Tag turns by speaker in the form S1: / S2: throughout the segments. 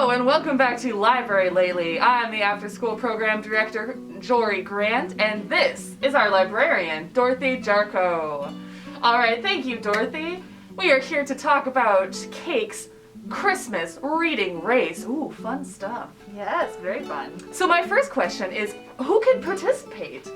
S1: Hello and welcome back to Library Lately. I'm the Afterschool Program Director, Jory Grant, and this is our librarian, Dorothy Jarko. Alright, thank you, Dorothy. We are here to talk about Kake's Christmas reading race. Ooh, fun stuff.
S2: Yes, very fun.
S1: So my first question is, who can participate?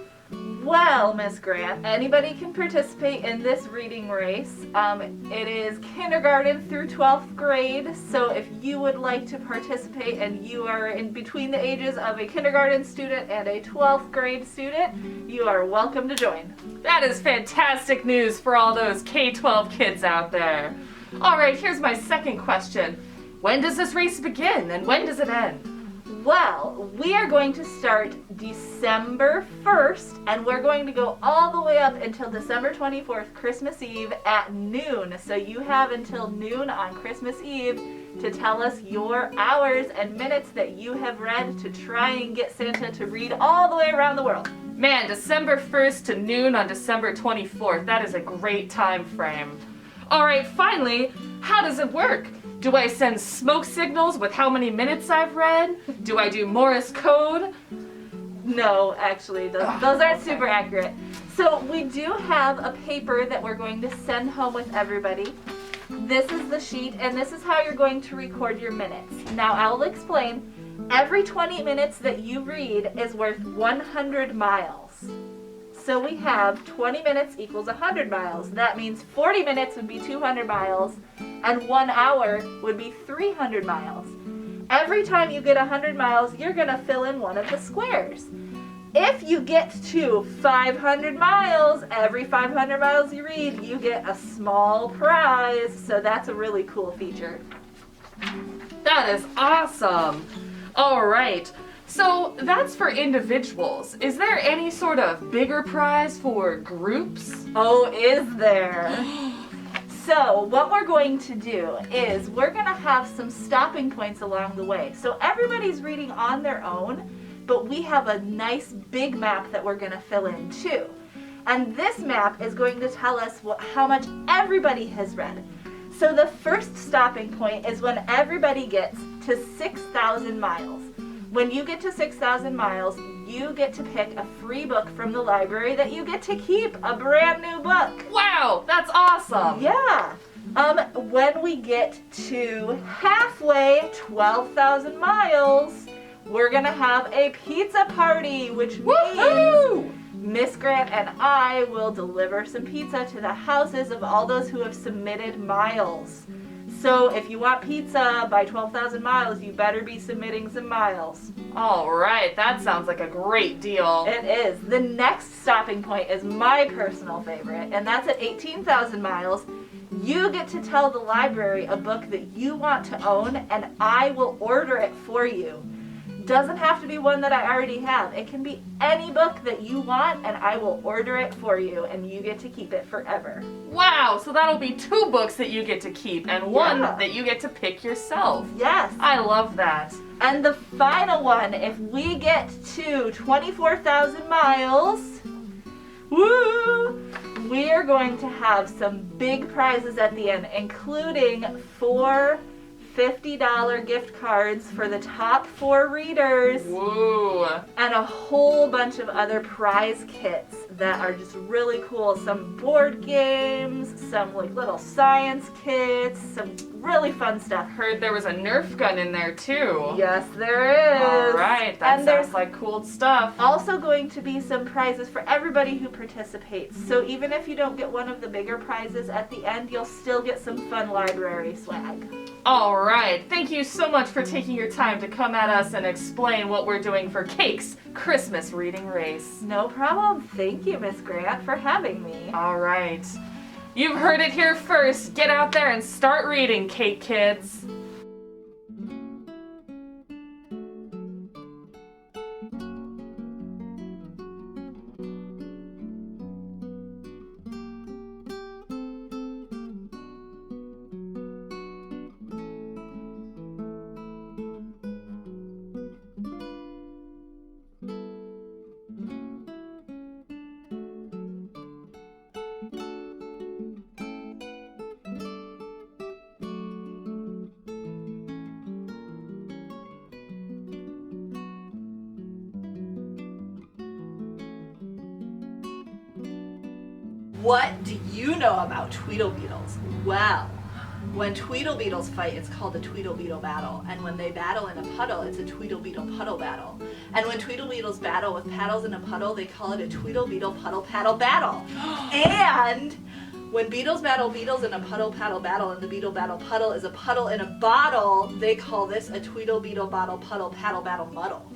S2: Well, Miss Grant, anybody can participate in this reading race. It is kindergarten through 12th grade, so if you would like to participate and you are in between the ages of a kindergarten student and a 12th grade student, you are welcome to join.
S1: That is fantastic news for all those K-12 kids out there. Alright, here's my second question. When does this race begin and when does it end?
S2: Well, we are going to start December 1st, and we're going to go all the way up until December 24th, Christmas Eve at noon. So you have until noon on Christmas Eve to tell us your hours and minutes that you have read to try and get Santa to read all the way around the world.
S1: Man, December 1st to noon on December 24th. That is a great time frame. Alright, finally, how does it work? Do I send smoke signals with how many minutes I've read? Do I do Morse code?
S2: No, actually, those aren't super accurate. So we do have a paper that we're going to send home with everybody. This is the sheet, and this is how you're going to record your minutes. Now, I'll explain. Every 20 minutes that you read is worth 100 miles. So we have 20 minutes equals 100 miles. That means 40 minutes would be 200 miles, and 1 hour would be 300 miles. Every time you get 100 miles, you're going to fill in one of the squares. If you get to 500 miles, every 500 miles you read, you get a small prize. So that's a really cool feature.
S1: That is awesome. All right. So that's for individuals. Is there any sort of bigger prize for groups?
S2: Oh, is there? So what we're going to do is we're going to have some stopping points along the way. So everybody's reading on their own, but we have a nice big map that we're going to fill in too. And this map is going to tell us how much everybody has read. So the first stopping point is when everybody gets to 6,000 miles. When you get to 6,000 miles, you get to pick a free book from the library that you get to keep, a brand new book.
S1: Wow, that's awesome.
S2: Yeah. When we get to halfway, 12,000 miles, we're going to have a pizza party, which means Miss Grant and I will deliver some pizza to the houses of all those who have submitted miles. So if you want pizza by 12,000 miles, you better be submitting some miles.
S1: All right, that sounds like a great deal.
S2: It is. The next stopping point is my personal favorite, and that's at 18,000 miles. You get to tell the library a book that you want to own, and I will order it for you. Doesn't have to be one that I already have. It can be any book that you want, and I will order it for you, and you get to keep it forever.
S1: Wow, so that'll be 2 books that you get to keep and one that you get to pick yourself.
S2: Yes.
S1: I love that.
S2: And the final one, if we get to 24,000 miles, woo, we are going to have some big prizes at the end, including 4 $50 gift cards for the top 4 readers.
S1: Woo.
S2: And a whole bunch of other prize kits that are just really cool. Some board games, some like little science kits, some really fun stuff.
S1: Heard there was a Nerf gun in there too.
S2: Yes, there is.
S1: All right, that sounds like cool stuff.
S2: Also going to be some prizes for everybody who participates. So even if you don't get one of the bigger prizes at the end, you'll still get some fun library swag.
S1: All right, thank you so much for taking your time to come at us and explain what we're doing for Kake's Christmas reading race.
S2: No problem. Thank you, Miss Grant, for having me.
S1: All right. You've heard it here first. Get out there and start reading, Kake kids.
S3: What do you know about Tweedle beetles? Well, when Tweedle beetles fight, it's called a Tweedle beetle battle. And when they battle in a puddle, it's a Tweedle beetle puddle battle. And when Tweedle beetles battle with paddles in a puddle, they call it a Tweedle beetle puddle paddle battle. And when beetles battle beetles in a puddle paddle battle and the beetle battle puddle is a puddle in a bottle, they call this a Tweedle beetle bottle puddle paddle battle muddle.